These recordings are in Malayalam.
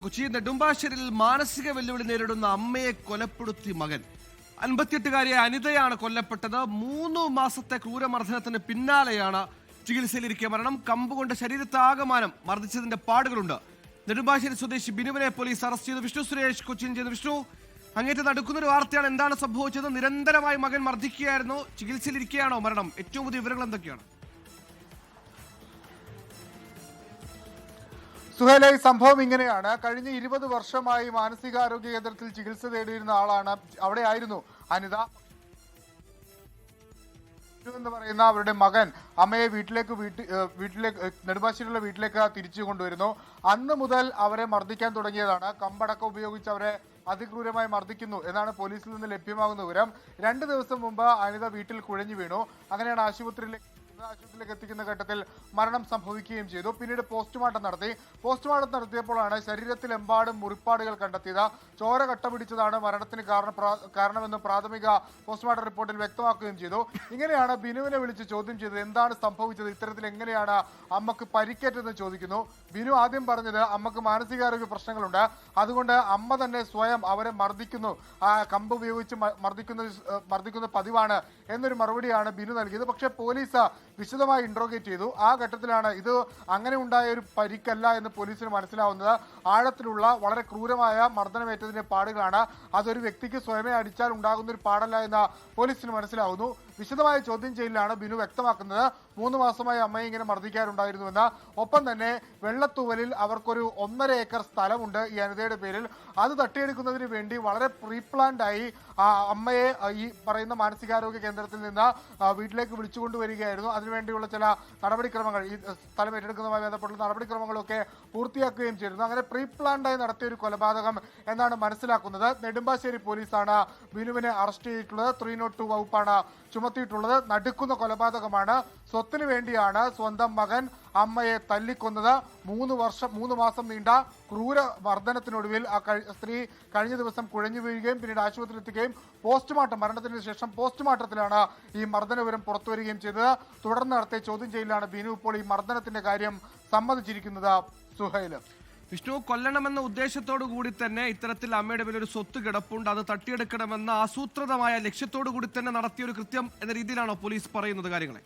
കൊച്ചി നെടുമ്പാശ്ശേരിയിൽ മാനസിക വെല്ലുവിളി നേരിടുന്ന അമ്മയെ കൊലപ്പെടുത്തി മകൻ. 58-കാരിയായ അനിതയാണ് കൊല്ലപ്പെട്ടത്. 3 മാസത്തെ ക്രൂരമർദ്ദനത്തിന് പിന്നാലെയാണ് ചികിത്സയിലിരിക്കെ മരണം. കമ്പുകൊണ്ട് ശരീരത്താകമാനം മർദ്ദിച്ചതിന്റെ പാടുകളുണ്ട്. നെടുമ്പാശ്ശേരി സ്വദേശി ബിനുവിനെ പോലീസ് അറസ്റ്റ് ചെയ്തു. വിഷ്ണു സുരേഷ് കൊച്ചിൻ ചെയ്തു. വിഷ്ണു, അങ്ങേറ്റ നടക്കുന്നൊരു വാർത്തയാണ്. എന്താണ് സംഭവിച്ചത്? നിരന്തരമായി മകൻ മർദ്ദിക്കുകയായിരുന്നു. ചികിത്സയിലിരിക്കുകയാണോ മരണം? ഏറ്റവും പുതിയ വിവരങ്ങൾ എന്തൊക്കെയാണ്? സുഹേല, ഈ സംഭവം ഇങ്ങനെയാണ്. കഴിഞ്ഞ 20 വർഷമായി മാനസികാരോഗ്യ കേന്ദ്രത്തിൽ ചികിത്സ തേടിയിരുന്ന ആളാണ്. അവിടെ ആയിരുന്നു അനിത എന്ന് പറയുന്ന അവരുടെ മകൻ അമ്മയെ വീട്ടിലേക്ക് നെടുമ്പാശ്ശേരിയിലുള്ള വീട്ടിലേക്ക് തിരിച്ചു കൊണ്ടുവരുന്നു. അന്ന് മുതൽ അവരെ മർദ്ദിക്കാൻ തുടങ്ങിയതാണ്. കമ്പടക്കം ഉപയോഗിച്ച് അവരെ അതിക്രൂരമായി മർദ്ദിക്കുന്നു എന്നാണ് പോലീസിൽ നിന്ന് ലഭ്യമാകുന്ന വിവരം. 2 ദിവസം മുമ്പ് അനിത വീട്ടിൽ കുഴഞ്ഞു വീണു. അങ്ങനെയാണ് ആശുപത്രിയിലേക്ക് എത്തിക്കുന്ന ഘട്ടത്തിൽ മരണം സംഭവിക്കുകയും ചെയ്തു. പിന്നീട് പോസ്റ്റ്മോർട്ടം നടത്തിയപ്പോഴാണ് ശരീരത്തിലെമ്പാടും മുറിപ്പാടുകൾ കണ്ടെത്തിയത്. ചോര കട്ട പിടിച്ചതാണ് മരണത്തിന് കാരണമെന്ന് പ്രാഥമിക പോസ്റ്റ്മോർട്ടം റിപ്പോർട്ടിൽ വ്യക്തമാക്കുകയും ചെയ്തു. ഇങ്ങനെയാണ് ബിനുവിനെ വിളിച്ച് ചോദ്യം ചെയ്തത്. എന്താണ് സംഭവിച്ചത്? ഇത്തരത്തിൽ എങ്ങനെയാണ് അമ്മക്ക് പരിക്കേറ്റതെന്ന് ചോദിക്കുന്നു. ബിനു ആദ്യം പറഞ്ഞത് അമ്മക്ക് മാനസികാരോഗ്യ പ്രശ്നങ്ങളുണ്ട്, അതുകൊണ്ട് അമ്മ തന്നെ സ്വയം അവരെ മർദ്ദിക്കുന്നു, കമ്പ് ഉപയോഗിച്ച് മർദ്ദിക്കുന്ന പതിവാണ് എന്നൊരു മറുപടിയാണ് ബിനു നൽകിയത്. പക്ഷേ പോലീസ് വിശദമായി ഇൻട്രോഗേറ്റ് ചെയ്തു. ആ ഘട്ടത്തിലാണ് ഇത് അങ്ങനെ ഉണ്ടായ ഒരു പരിക്കല്ല എന്ന് പോലീസിന് മനസ്സിലാവുന്നത്. ആഴത്തിലുള്ള വളരെ ക്രൂരമായ മർദ്ദനമേറ്റതിന്റെ പാടുകളാണ്. അതൊരു വ്യക്തിക്ക് സ്വയമേ അടിച്ചാൽ ഉണ്ടാകുന്ന ഒരു പാടല്ല എന്ന് പോലീസിന് മനസ്സിലാവുന്നു. വിശദമായ ചോദ്യം ചെയ്യലിലാണ് ബിനു വ്യക്തമാക്കുന്നത് 3 മാസമായി അമ്മയെ ഇങ്ങനെ മർദ്ദിക്കാറുണ്ടായിരുന്നുവെന്ന്. ഒപ്പം തന്നെ വെള്ളത്തൂവലിൽ അവർക്കൊരു 1.5 ഏക്കർ സ്ഥലമുണ്ട് ഈ അനിതയുടെ പേരിൽ. അത് തട്ടിയെടുക്കുന്നതിന് വേണ്ടി വളരെ പ്രീപ്ലാൻഡ് ആയി അമ്മയെ ഈ പറയുന്ന മാനസികാരോഗ്യ കേന്ദ്രത്തിൽ നിന്ന് വീട്ടിലേക്ക് വിളിച്ചുകൊണ്ടുവരികയായിരുന്നു. അതിനുവേണ്ടിയുള്ള ചില നടപടിക്രമങ്ങൾ, ഈ സ്ഥലം ഏറ്റെടുക്കുന്നതുമായി ബന്ധപ്പെട്ടുള്ള നടപടിക്രമങ്ങളൊക്കെ പൂർത്തിയാക്കുകയും ചെയ്തിരുന്നു. അങ്ങനെ പ്രീപ്ലാൻഡായി നടത്തിയ ഒരു കൊലപാതകം എന്നാണ് മനസ്സിലാക്കുന്നത്. നെടുമ്പാശ്ശേരി പോലീസാണ് ബിനുവിനെ അറസ്റ്റ് ചെയ്തിട്ടുള്ളത്. 302 വകുപ്പാണ് ചുമത്തിയിട്ടുള്ളത്. നടുക്കുന്ന കൊലപാതകമാണ്. സ്വത്തിന് വേണ്ടിയാണ് സ്വന്തം മകൻ അമ്മയെ തല്ലിക്കൊന്നത്. 3 മാസം നീണ്ട ക്രൂര മർദ്ദനത്തിനൊടുവിൽ ആ സ്ത്രീ കഴിഞ്ഞ ദിവസം കുഴഞ്ഞു വീഴുകയും പിന്നീട് ആശുപത്രിയിൽ എത്തുകയും മരണത്തിന് ശേഷം പോസ്റ്റ്മോർട്ടത്തിലാണ് ഈ മർദ്ദന വിവരം പുറത്തുവരികയും ചെയ്തത്. തുടർന്ന് നടത്തിയ ചോദ്യം ചെയ്യലിലാണ് ബിനു ഇപ്പോൾ ഈ മർദ്ദനത്തിന്റെ കാര്യം സമ്മതിച്ചിരിക്കുന്നത്. സുഹൈല്, വിഷ്ണു, കൊല്ലണമെന്ന ഉദ്ദേശത്തോടു കൂടി തന്നെ ഇത്തരത്തിൽ അമ്മയുടെ പേരിൽ ഒരു സ്വത്ത് കിടപ്പുണ്ട്, അത് തട്ടിയെടുക്കണമെന്ന ആസൂത്രിതമായ ലക്ഷ്യത്തോടു കൂടി തന്നെ നടത്തിയ ഒരു കൃത്യം എന്ന രീതിയിലാണോ പോലീസ് പറയുന്നത് കാര്യങ്ങളെ?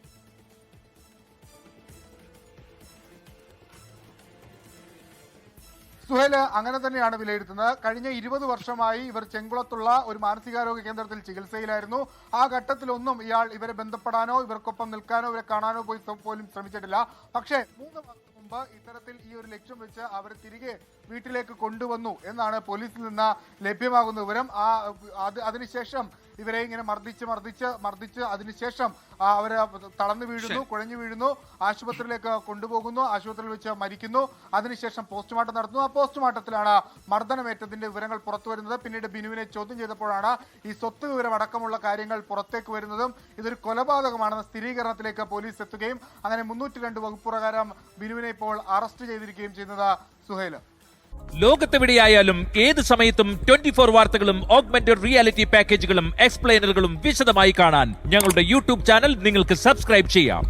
സുഹേല്, അങ്ങനെ തന്നെയാണ് വിലയിരുത്തുന്നത്. കഴിഞ്ഞ 20 വർഷമായി ഇവർ ചെങ്കുളത്തുള്ള ഒരു മാനസികാരോഗ്യ കേന്ദ്രത്തിൽ ചികിത്സയിലായിരുന്നു. ആ ഘട്ടത്തിലൊന്നും ഇയാൾ ഇവരെ ബന്ധപ്പെടാനോ ഇവർക്കൊപ്പം നിൽക്കാനോ ഇവരെ കാണാനോ പോലും ശ്രമിച്ചിട്ടില്ല. പക്ഷേ 3 മാസം മുമ്പ് ഇത്തരത്തിൽ ഈ ഒരു ലക്ഷ്യം വെച്ച് അവർ തിരികെ വീട്ടിലേക്ക് കൊണ്ടുവന്നു എന്നാണ് പോലീസിൽ നിന്ന് ലഭ്യമാകുന്ന വിവരം. അതിനുശേഷം ഇവരെ ഇങ്ങനെ മർദ്ദിച്ച് അതിനുശേഷം അവര് തളർന്നു വീഴുന്നു, കുഴഞ്ഞു വീഴുന്നു, ആശുപത്രിയിലേക്ക് കൊണ്ടുപോകുന്നു, ആശുപത്രിയിൽ വെച്ച് മരിക്കുന്നു. അതിനുശേഷം പോസ്റ്റ്മോർട്ടം നടത്തുന്നു. ആ പോസ്റ്റ്മോർട്ടത്തിലാണ് മർദ്ദനമേറ്റതിന്റെ വിവരങ്ങൾ പുറത്തു വരുന്നത്. പിന്നീട് ബിനുവിനെ ചോദ്യം ചെയ്തപ്പോഴാണ് ഈ സ്വത്ത് വിവരം അടക്കമുള്ള കാര്യങ്ങൾ പുറത്തേക്ക് വരുന്നതും ഇതൊരു കൊലപാതകമാണെന്ന സ്ഥിരീകരണത്തിലേക്ക് പോലീസ് എത്തുകയും അങ്ങനെ 302 വകുപ്പ് പ്രകാരം ബിനുവിനെ ഇപ്പോൾ അറസ്റ്റ് ചെയ്തിരിക്കുകയും ചെയ്യുന്നത്. സുഹൈല്, ലോകത്തെവിടെയായാലും ഏത് സമയത്തും 24 വാർത്തകളും ഓഗ്മെന്റഡ് റിയാലിറ്റി പാക്കേജുകളും എക്സ്പ്ലെയിനറുകളും വിശദമായി കാണാൻ ഞങ്ങളുടെ യൂട്യൂബ് ചാനൽ നിങ്ങൾക്ക് സബ്സ്ക്രൈബ് ചെയ്യാം.